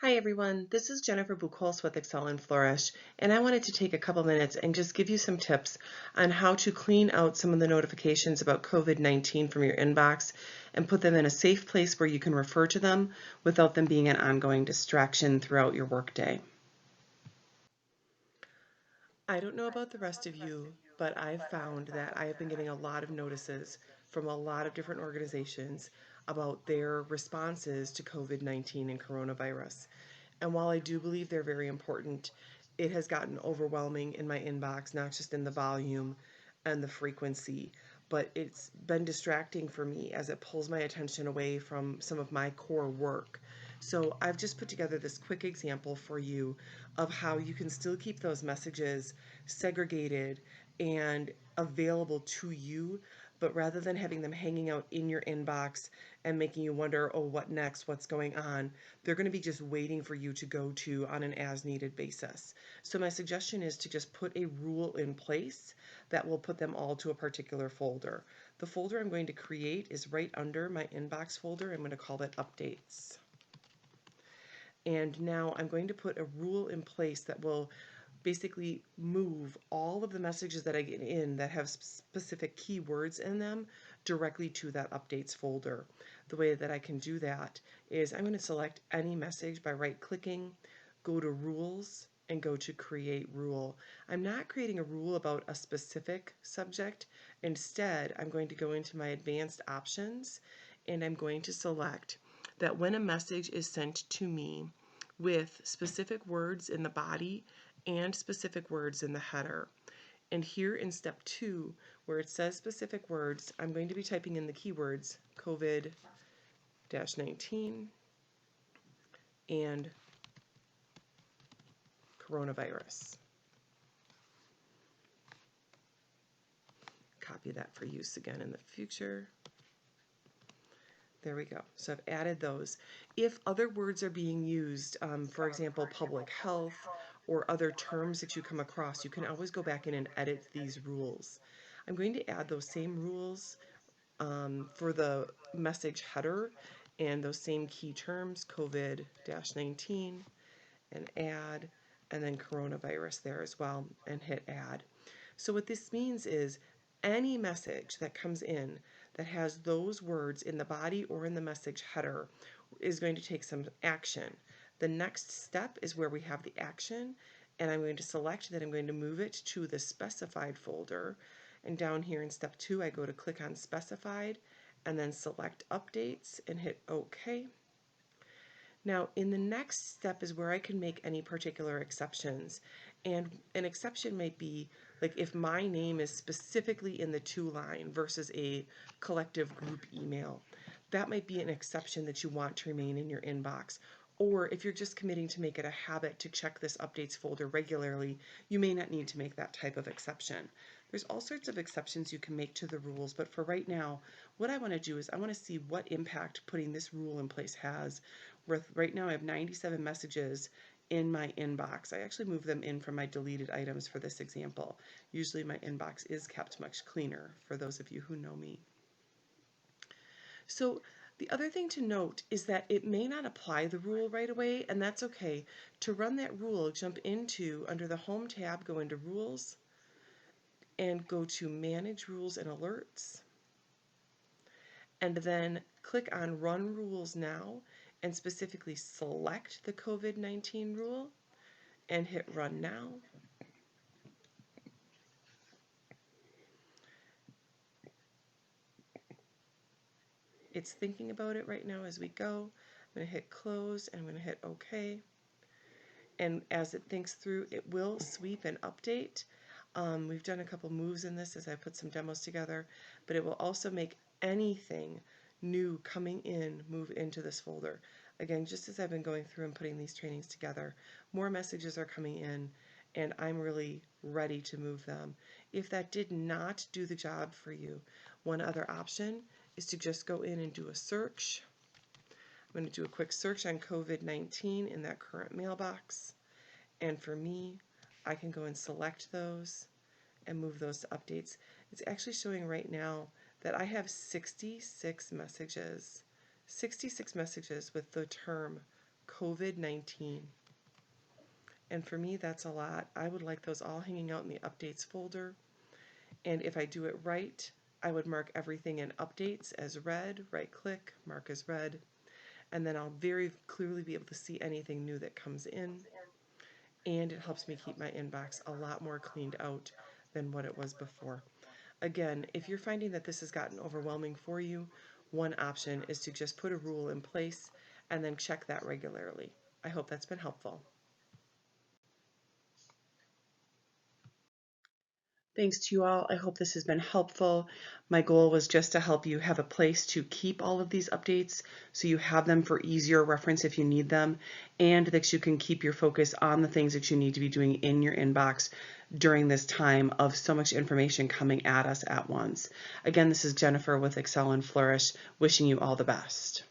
Hi everyone, this is Jennifer Buchholz with Excel and Flourish, and I wanted to take a couple minutes and just give you some tips on how to clean out some of the notifications about COVID-19 from your inbox and put them in a safe place where you can refer to them without them being an ongoing distraction throughout your workday. I don't know about the rest of you, but I've found that I have been getting a lot of notices from a lot of different organizations about their responses to COVID-19 and coronavirus. And while I do believe they're very important, it has gotten overwhelming in my inbox, not just in the volume and the frequency, but it's been distracting for me as it pulls my attention away from some of my core work. So I've just put together this quick example for you of how you can still keep those messages segregated and available to you, but rather than having them hanging out in your inbox and making you wonder, oh, what next? What's going on? They're going to be just waiting for you to go to on an as needed basis. So my suggestion is to just put a rule in place that will put them all to a particular folder. The folder I'm going to create is right under my inbox folder. I'm going to call it updates. And now I'm going to put a rule in place that will basically move all of the messages that I get in that have specific keywords in them directly to that updates folder. The way that I can do that is I'm going to select any message by right-clicking, go to rules, and go to create rule. I'm not creating a rule about a specific subject. Instead, I'm going to go into my advanced options and I'm going to select that when a message is sent to me with specific words in the body and specific words in the header. And here in step 2, where it says specific words, I'm going to be typing in the keywords COVID-19 and coronavirus. Copy that for use again in the future. There we go. So I've added those. If other words are being used, for example, public health or other terms that you come across, you can always go back in and edit these rules. I'm going to add those same rules for the message header and those same key terms, COVID-19, and add, and then coronavirus there as well, and hit add. So what this means is any message that comes in that has those words in the body or in the message header is going to take some action. The next step is where we have the action, and I'm going to select that I'm going to move it to the specified folder. And down here in step 2, I go to click on specified and then select updates and hit OK. Now, in the next step is where I can make any particular exceptions. And an exception might be like if my name is specifically in the to line versus a collective group email. That might be an exception that you want to remain in your inbox. Or if you're just committing to make it a habit to check this updates folder regularly, you may not need to make that type of exception. There's all sorts of exceptions you can make to the rules, but for right now, what I want to do is I want to see what impact putting this rule in place has. Right now I have 97 messages in my inbox. I actually moved them in from my deleted items for this example. Usually my inbox is kept much cleaner for those of you who know me. So the other thing to note is that it may not apply the rule right away, and that's okay. To run that rule, jump into, under the Home tab, go into Rules, and go to Manage Rules and Alerts, and then click on Run Rules Now, and specifically select the COVID-19 rule, and hit Run Now. It's thinking about it right now as we go. I'm going to hit Close, and I'm going to hit OK. And as it thinks through, it will sweep and update. We've done a couple moves in this as I put some demos together, but it will also make anything new coming in move into this folder. Again, just as I've been going through and putting these trainings together, more messages are coming in, and I'm really ready to move them. If that did not do the job for you, one other option is to just go in and do a search. I'm going to do a quick search on COVID-19 in that current mailbox. And for me, I can go and select those and move those to updates. It's actually showing right now that I have 66 messages with the term COVID-19. And for me, that's a lot. I would like those all hanging out in the updates folder. And if I do it right, I would mark everything in updates as read, right click, mark as read, and then I'll very clearly be able to see anything new that comes in. And it helps me keep my inbox a lot more cleaned out than what it was before. Again, if you're finding that this has gotten overwhelming for you, one option is to just put a rule in place and then check that regularly. I hope that's been helpful. Thanks to you all. I hope this has been helpful. My goal was just to help you have a place to keep all of these updates so you have them for easier reference if you need them, and that you can keep your focus on the things that you need to be doing in your inbox during this time of so much information coming at us at once. Again, this is Jennifer with Excel and Flourish, wishing you all the best.